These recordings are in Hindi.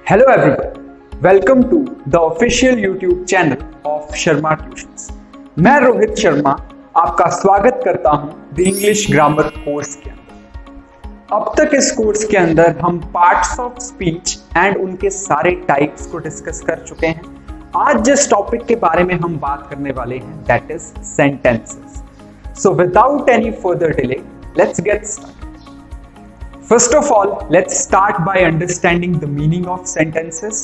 Hello everyone, welcome to the official YouTube channel of Sharma tuitions. मैं रोहित शर्मा आपका स्वागत करता हूं द इंग्लिश ग्रामर कोर्स के अंदर। अब तक इस कोर्स के अंदर हम पार्ट्स ऑफ स्पीच एंड उनके सारे टाइप्स को डिस्कस कर चुके हैं। आज जिस टॉपिक के बारे में हम बात करने वाले हैं that is sentences. So without any further delay let's get started. First of all, let's start by understanding the meaning of sentences.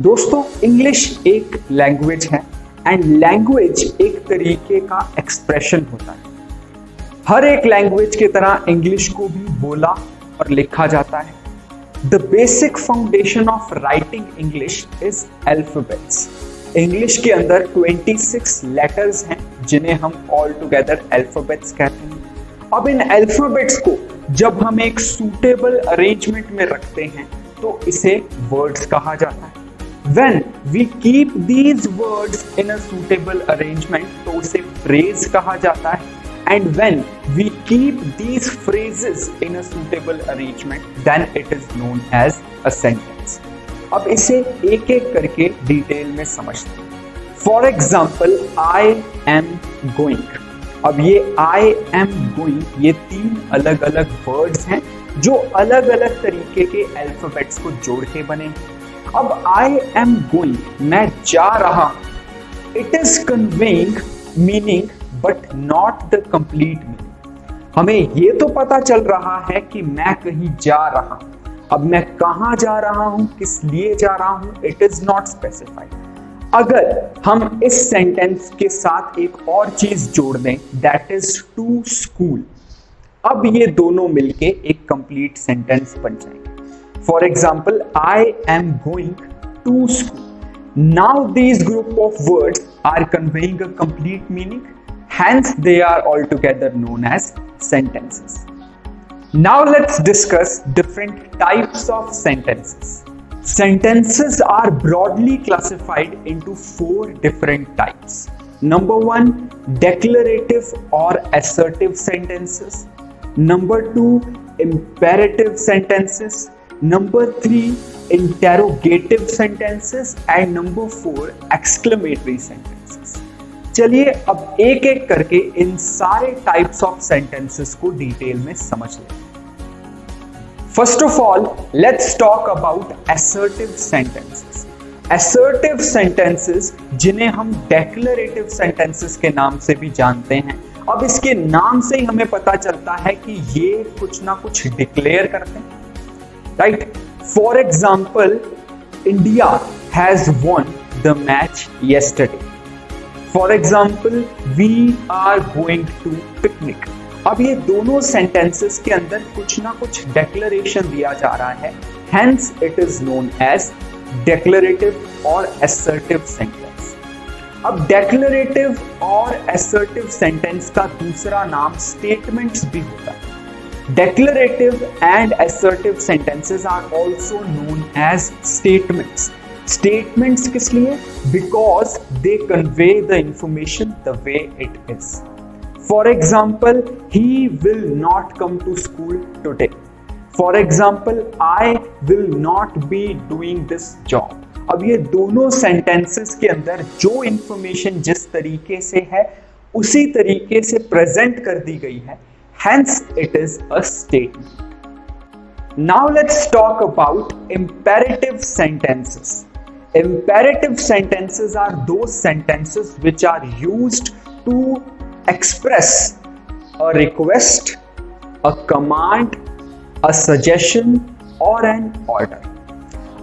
दोस्तों, इंग्लिश एक लैंग्वेज है एंड लैंग्वेज एक तरीके का एक्सप्रेशन होता है। हर एक लैंग्वेज की तरह इंग्लिश को भी बोला और लिखा जाता है। The basic foundation of writing English is alphabets. English के अंदर 26 लेटर्स हैं जिन्हें हम ऑल टुगेदर अल्फाबेट्स कहते हैं। अब इन अल्फाबेट्स को जब हम एक सूटेबल अरेंजमेंट में रखते हैं तो इसे वर्ड्स कहा जाता है। When we keep these words in a suitable arrangement तो उसे phrase कहा जाता है and when we keep these phrases in a suitable arrangement then it is known as a sentence. अब इसे एक एक करके डिटेल में समझते हैं। For example, I am going। अब ये I am going ये तीन अलग अलग वर्ड्स हैं जो अलग अलग तरीके के अल्फाबेट्स को जोड़ के बने। अब I am going मैं जा रहा हूं। It is conveying meaning but not the complete meaning। हमें ये तो पता चल रहा है कि मैं कहीं जा रहा हूं। अब मैं कहां जा रहा हूं, किस लिए जा रहा हूं, it is not specified। अगर हम इस सेंटेंस के साथ एक और चीज जोड़ दें दैट इज टू स्कूल, अब ये दोनों मिलके एक कंप्लीट सेंटेंस बन जाएंगे। For example, I am going to school. Now these group of words are conveying a complete meaning, hence they are all together known as sentences. Now let's discuss different types of sentences. Sentences are broadly classified into 4 different types. Number 1, declarative or assertive sentences. Number 2, imperative sentences. Number 3, interrogative sentences. And number 4, exclamatory sentences. चलिए अब एक एक करके इन सारे types of sentences को डिटेल में समझ लें। First of all, let's talk about assertive sentences. Assertive sentences जिन्हें हम declarative sentences के नाम से भी जानते हैं। अब इसके नाम से ही हमें पता चलता है कि ये कुछ ना कुछ डिक्लेयर करते हैं, right? For example, India has won the match yesterday. For example, we are going to picnic. अब ये दोनों सेंटेंसेस के अंदर कुछ ना कुछ डेक्लरेशन दिया जा रहा है, hence it is known as declarative और असर्टिव सेंटेंस। अब डेक्लरेटिव और असर्टिव सेंटेंस का दूसरा नाम स्टेटमेंट्स भी होता है। Declarative and assertive sentences are also known as statements. Statements किस लिए? Because they convey the information the way it is. For example, he will not come to school today. For example, I will not be doing this job. अब ये दोनों sentences के अंदर जो information जिस तरीके से है उसी तरीके से present कर दी गई है, hence it is a statement. Now let's talk about imperative sentences. Imperative sentences are those sentences which are used to express a request, a command, a suggestion or an order.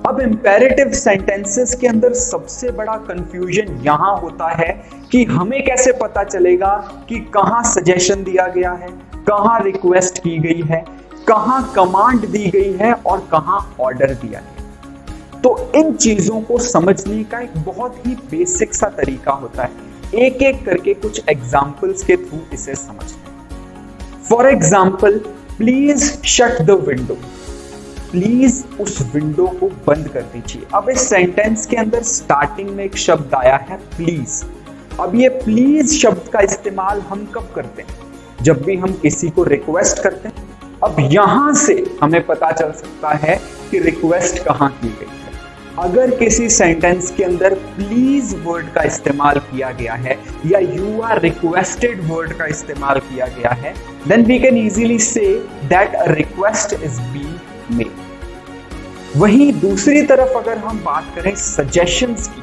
अब imperative sentences के अंदर सबसे बड़ा confusion यहाँ होता है कि हमें कैसे पता चलेगा कि कहाँ suggestion दिया गया है, कहाँ request की गई है, कहाँ command दी गई है और कहाँ order दिया है। तो इन चीजों को समझने का एक बहुत ही बेसिक सा तरीका होता है। एक एक करके कुछ एग्जाम्पल्स के थ्रू इसे समझते हैं। For example, please shut the window. Please उस विंडो को बंद कर दीजिए। अब इस सेंटेंस के अंदर स्टार्टिंग में एक शब्द आया है प्लीज। अब ये प्लीज शब्द का इस्तेमाल हम कब करते हैं? जब भी हम किसी को रिक्वेस्ट करते हैं। अब यहां से हमें पता चल सकता है कि रिक्वेस्ट कहां की गई है। अगर किसी सेंटेंस के अंदर प्लीज वर्ड का इस्तेमाल किया गया है या यू आर रिक्वेस्टेड वर्ड का इस्तेमाल किया गया है, then we can easily see that a request is being made. वहीं दूसरी तरफ अगर हम बात करें सजेशंस की,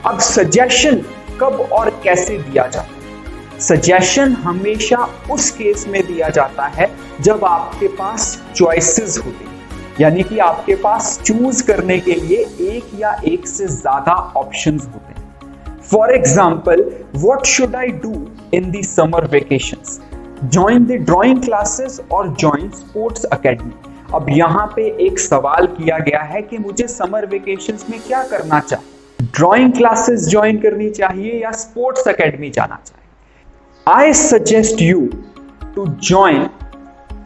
अब सजेशन कब और कैसे दिया जाता है? सजेशन हमेशा उस केस में दिया जाता है जब आपके पास चॉइसेस होते हैं, यानी कि आपके पास चूज करने के लिए एक या एक से ज्यादा ऑप्शंस होते हैं। For example, what should I do in the summer vacations? Join the drawing classes और जॉइन स्पोर्ट्स अकेडमी। अब यहाँ पे एक सवाल किया गया है कि मुझे समर वेकेशंस में क्या करना चाहिए, ड्राइंग क्लासेस ज्वाइन करनी चाहिए या स्पोर्ट्स अकेडमी जाना चाहिए। I suggest you to join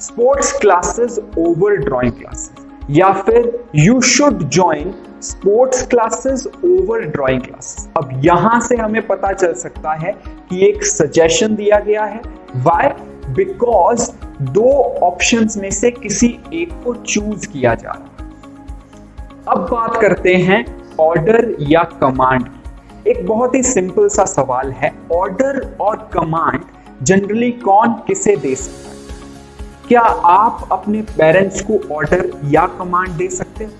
sports classes over drawing classes, या फिर you should join sports classes over drawing classes. अब यहां से हमें पता चल सकता है कि एक सजेशन दिया गया है। व्हाई? बिकॉज दो ऑप्शंस में से किसी एक को चूज किया जा रहा है। अब बात करते हैं ऑर्डर या कमांड की। एक बहुत ही सिंपल सा सवाल है, ऑर्डर और कमांड जनरली कौन किसे दे सकता है? क्या आप अपने पेरेंट्स को ऑर्डर या कमांड दे सकते हैं?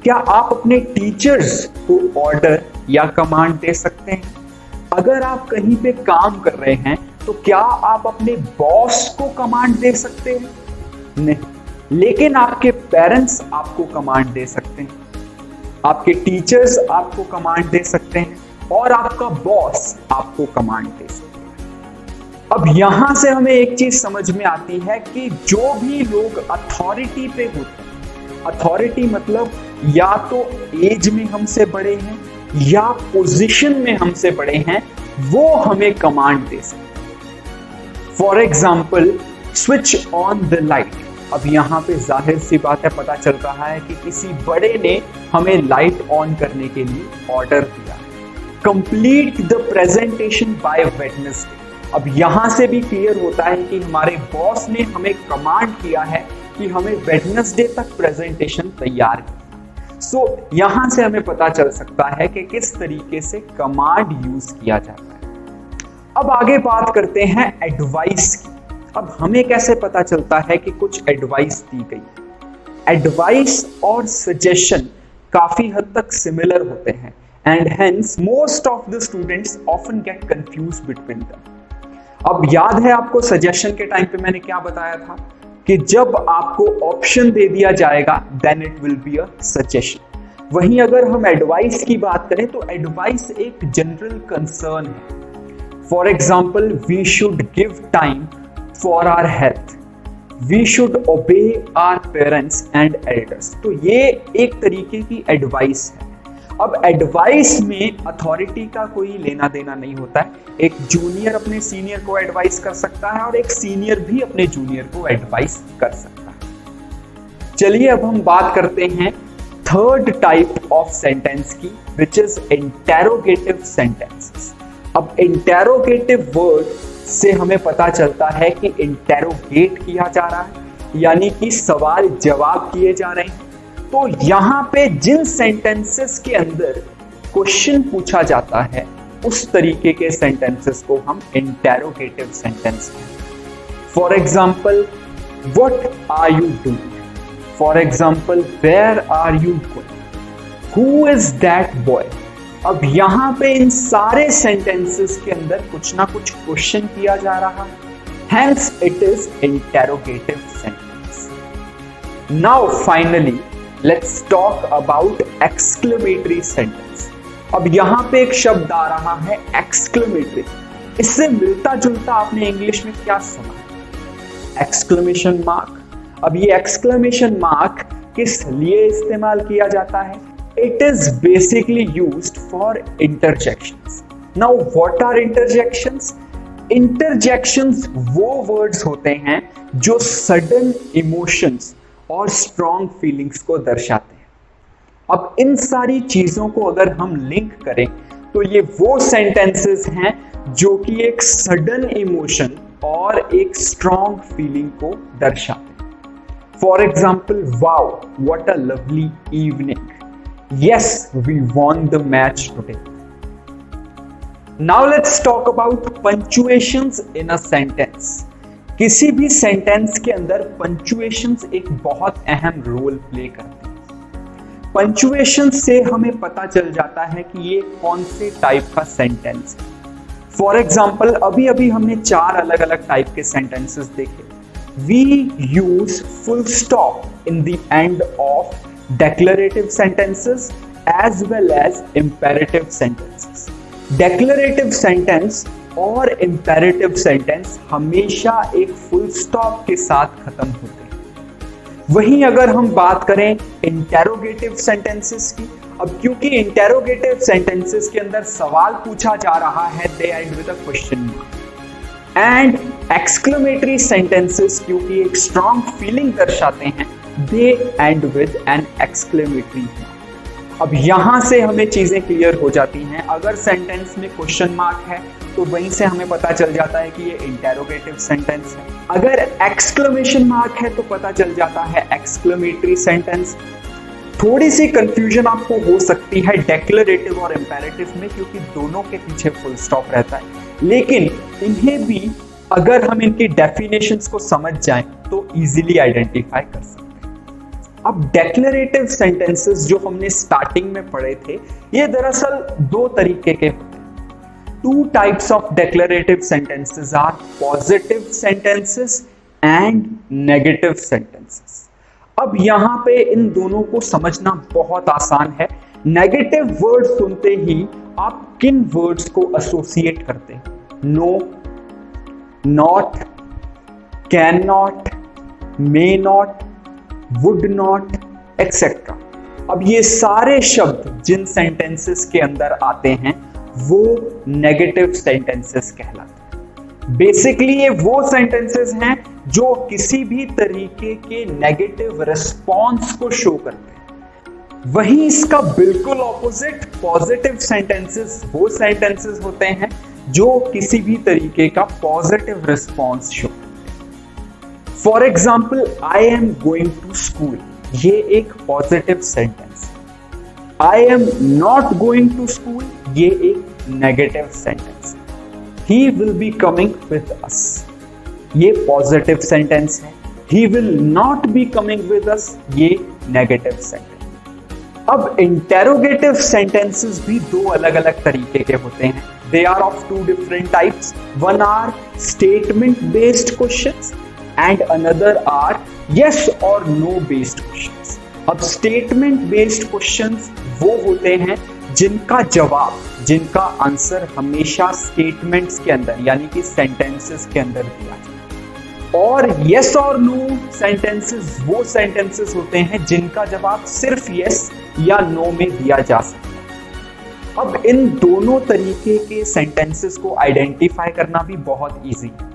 क्या आप अपने टीचर्स को ऑर्डर या कमांड दे सकते हैं? अगर आप कहीं पे काम कर रहे हैं तो क्या आप अपने बॉस को कमांड दे सकते हैं? नहीं। लेकिन आपके पेरेंट्स आपको कमांड दे सकते हैं, आपके टीचर्स आपको कमांड दे सकते हैं और आपका बॉस आपको कमांड दे सकते हैं। अब यहां से हमें एक चीज समझ में आती है कि जो भी लोग अथॉरिटी पे होते हैं, अथॉरिटी मतलब या तो एज में हमसे बड़े हैं या पोजीशन में हमसे बड़े हैं, वो हमें कमांड दे सकते हैं। For example, switch on the light. अब यहाँ पे जाहिर सी बात है, पता चल रहा है कि किसी बड़े ने हमें लाइट ऑन करने के लिए ऑर्डर दिया। Complete the presentation by Wednesday. अब यहां से भी क्लियर होता है कि हमारे बॉस ने हमें कमांड किया है कि हमें वेडनेसडे तक प्रेजेंटेशन तैयार करना। सो यहां से हमें पता चल सकता है कि किस तरीके से कमांड यूज किया जाता है। अब आगे बात करते हैं एडवाइस की। अब हमें कैसे पता चलता है कि कुछ एडवाइस दी गई? एडवाइस और सजेशन काफी हद तक सिमिलर होते हैं and hence most of the students often get confused between them. अब याद है आपको सजेशन के टाइम पे मैंने क्या बताया था कि जब आपको ऑप्शन दे दिया जाएगा then it will be a suggestion. वहीं अगर हम एडवाइस की बात करें तो एडवाइस एक जनरल कंसर्न है। For example, we should give time for our health, we should obey our parents and elders. तो ये एक तरीके की एडवाइस है। अब एडवाइस में अथॉरिटी का कोई लेना देना नहीं होता है। एक जूनियर अपने सीनियर को एडवाइस कर सकता है और एक सीनियर भी अपने जूनियर को एडवाइस कर सकता है। चलिए अब हम बात करते हैं थर्ड टाइप ऑफ सेंटेंस की, विच इज इंटेरोगेटिव सेंटेंसेस। अब इंटेरोगेटिव वर्ड से हमें पता चलता है कि इंटेरोगेट किया जा रहा है, यानी कि सवाल जवाब किए जा रहे हैं। तो यहां पे जिन सेंटेंसेस के अंदर क्वेश्चन पूछा जाता है उस तरीके के सेंटेंसेस को हम इंटेरोगेटिव सेंटेंस कहते हैं। For example, what are you doing? For example, where are you going? Who is that boy? अब यहां पे इन सारे सेंटेंसेस के अंदर कुछ ना कुछ क्वेश्चन किया जा रहा है, hence it is interrogative sentence. Now finally let's talk about exclamatory sentence. अब यहां पे एक शब्द आ रहा है एक्सक्लेमेटरी। इससे मिलता जुलता आपने इंग्लिश में क्या सुना? Exclamation mark. अब ये एक्सक्लेमेशन मार्क किस लिए इस्तेमाल किया जाता है? It is basically used for interjections. Now what are interjections? Interjections वो वर्ड्स होते हैं जो सडन इमोशंस और स्ट्रॉन्ग फीलिंग्स को दर्शाते हैं। अब इन सारी चीजों को अगर हम लिंक करें तो ये वो सेंटेंसेस हैं जो कि एक सडन इमोशन और एक स्ट्रॉन्ग फीलिंग को दर्शाते हैं। For example, wow what a lovely evening. Yes, we won the match today. Now let's talk about punctuations in a sentence. किसी भी सेंटेंस के अंदर punctuations एक बहुत अहम रोल प्ले करते हैं। पंचुएशन से हमें पता चल जाता है कि ये कौन से टाइप का सेंटेंस है। फॉर एग्जाम्पल, अभी अभी हमने 4 अलग अलग टाइप के सेंटेंसेस देखे। We use full stop in the end of declarative sentences as well as imperative sentences. Declarative sentence और imperative sentence हमेशा एक full stop के साथ खत्म होते हैं। वहीं अगर हम बात करें interrogative sentences की, अब क्योंकि interrogative sentences के अंदर सवाल पूछा जा रहा है, they end with a question mark. And exclamatory sentences क्योंकि एक strong feeling दर्शाते हैं, they end with an exclamatory mark. अब यहां से हमें चीजें क्लियर हो जाती हैं। अगर सेंटेंस में क्वेश्चन मार्क है तो वहीं से हमें पता चल जाता है कि ये इंटेरोगेटिव सेंटेंस है। अगर एक्सक्लेमेशन मार्क है तो पता चल जाता है एक्सक्लेमेटरी सेंटेंस। थोड़ी सी कंफ्यूजन आपको हो सकती है डेक्लरेटिव और इंपेरेटिव में, क्योंकि दोनों के पीछे फुल स्टॉप रहता है, लेकिन इन्हें भी अगर हम इनकी डेफिनेशंस को समझ जाएं तो इजीली आइडेंटिफाई कर सकते हैं। अब डेक्लरेटिव सेंटेंसेस जो हमने स्टार्टिंग में पढ़े थे, ये दरअसल 2 तरीके के होते हैं। 2 types of declarative sentences are positive sentences and negative sentences. अब यहां पे इन दोनों को समझना बहुत आसान है। नेगेटिव वर्ड सुनते ही आप किन वर्ड्स को एसोसिएट करते हैं? No, not, can not, may not, would not, etcetera. अब ये सारे शब्द जिन सेंटेंसेस के अंदर आते हैं वो नेगेटिव सेंटेंसेस कहलाते हैं। बेसिकली ये वो सेंटेंसेस हैं जो किसी भी तरीके के नेगेटिव रिस्पॉन्स को शो करते हैं। वहीं इसका बिल्कुल ऑपोजिट पॉजिटिव सेंटेंसेस वो सेंटेंसेस होते हैं जो किसी भी तरीके का positive response show. For example, I am going to school, ये एक पॉजिटिव सेंटेंस है। I am not going to school, ये एक नेगेटिव सेंटेंस है। He will be coming with us, ये पॉजिटिव सेंटेंस है। He will not be coming with us, ये नेगेटिव सेंटेंस। अब इंटेरोगेटिव सेंटेंसेस भी 2 अलग अलग तरीके के होते हैं। They are of 2 different types. One are statement based questions and another are yes or no based questions. अब statement based questions वो होते हैं जिनका जवाब, जिनका आंसर हमेशा statements के अंदर यानी कि sentences के अंदर दिया जाए। और yes और no sentences वो sentences होते हैं जिनका जवाब सिर्फ yes या no में दिया जा सकता है। अब इन दोनों तरीके के sentences को identify करना भी बहुत easy है।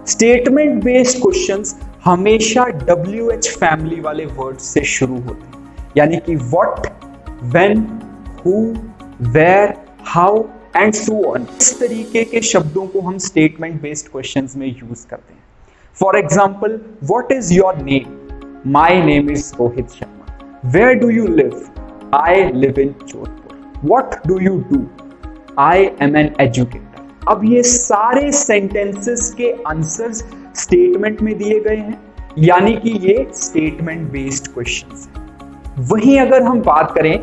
स्टेटमेंट बेस्ड क्वेश्चंस हमेशा WH फैमिली वाले वर्ड्स से शुरू होते हैं, यानी कि what, when, who, where, how and so on. इस तरीके के शब्दों को हम स्टेटमेंट बेस्ड क्वेश्चंस में यूज करते हैं। For example, what is your name? My name is Rohit Sharma. Where do you live? I live in Jodhpur. What do you do? I am an educator. अब ये सारे सेंटेंसेस के आंसर्स स्टेटमेंट में दिए गए हैं, यानी कि ये स्टेटमेंट बेस्ड क्वेश्चंस हैं। वहीं अगर हम बात करें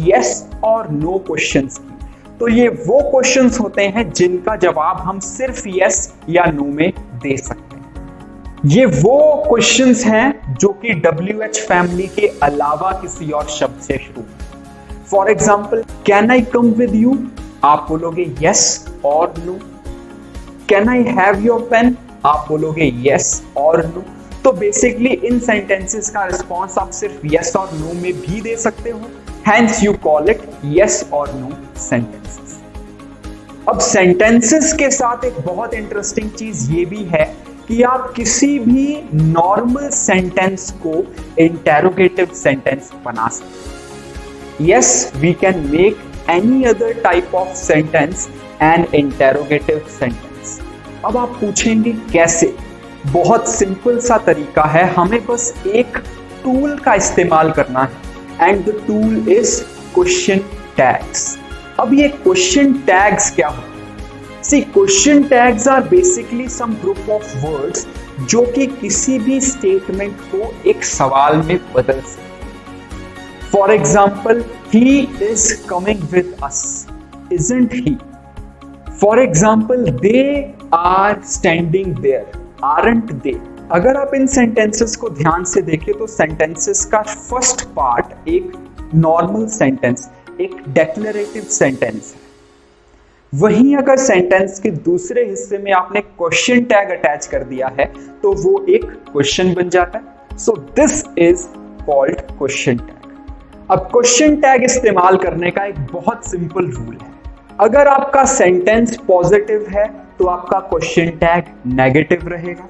यस और नो क्वेश्चंस की, तो ये वो क्वेश्चंस होते हैं जिनका जवाब हम सिर्फ यस या नो में दे सकते हैं। ये वो क्वेश्चंस हैं जो कि WH फैमिली के अलावा किसी और शब्द से शुरू। For example, can I come with you? आप बोलोगे यस और no. Can I have your pen? आप बोलोगे यस और नो। तो बेसिकली इन सेंटेंसेस का रिस्पॉन्स आप सिर्फ यस और नो में भी दे सकते हो, hence you call it yes और नो सेंटेंसेस। अब सेंटेंसेस के साथ एक बहुत इंटरेस्टिंग चीज ये भी है कि आप किसी भी नॉर्मल सेंटेंस को इंटेरोगेटिव सेंटेंस बना सकते हैं। Yes, we can make any other type of sentence an interrogative sentence. अब आप पूछेंगे कैसे? बहुत सिंपल सा तरीका है, हमें बस एक टूल का इस्तेमाल करना है, and the tool is question tags. अब ये क्वेश्चन टैग्स क्या होते हैं? See, question tags are basically some group of words जो कि किसी भी स्टेटमेंट को एक सवाल में बदल सकते। For example, he is coming with us, isn't he. For example, they are standing there, aren't they. अगर आप इन सेंटेंसेस को ध्यान से देखें तो सेंटेंसेस का फर्स्ट पार्ट एक नॉर्मल सेंटेंस, एक डेक्लरेटिव सेंटेंस है। वहीं अगर सेंटेंस के दूसरे हिस्से में आपने क्वेश्चन टैग अटैच कर दिया है तो वो एक क्वेश्चन बन जाता है। So this is called question tag. अब क्वेश्चन टैग इस्तेमाल करने का एक बहुत सिंपल रूल है। अगर आपका सेंटेंस पॉजिटिव है तो आपका क्वेश्चन टैग नेगेटिव रहेगा।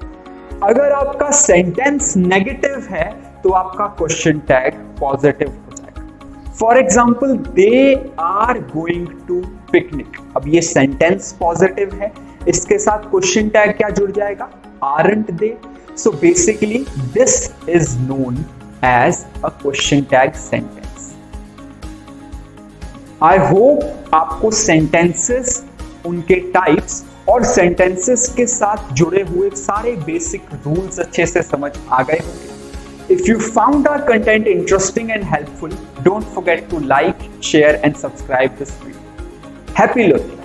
अगर आपका सेंटेंस नेगेटिव है तो आपका क्वेश्चन टैग पॉजिटिव हो जाएगा। For example, they are going to picnic. अब ये सेंटेंस पॉजिटिव है, इसके साथ क्वेश्चन टैग क्या जुड़ जाएगा? Aren't they. So basically this is known as a question tag sentence. I hope आपको सेंटेंसेस, उनके टाइप्स और सेंटेंसेस के साथ जुड़े हुए सारे बेसिक रूल्स अच्छे से समझ आ गए होंगे। If you found our content interesting and helpful, don't forget to like, share and subscribe this video. Happy learning!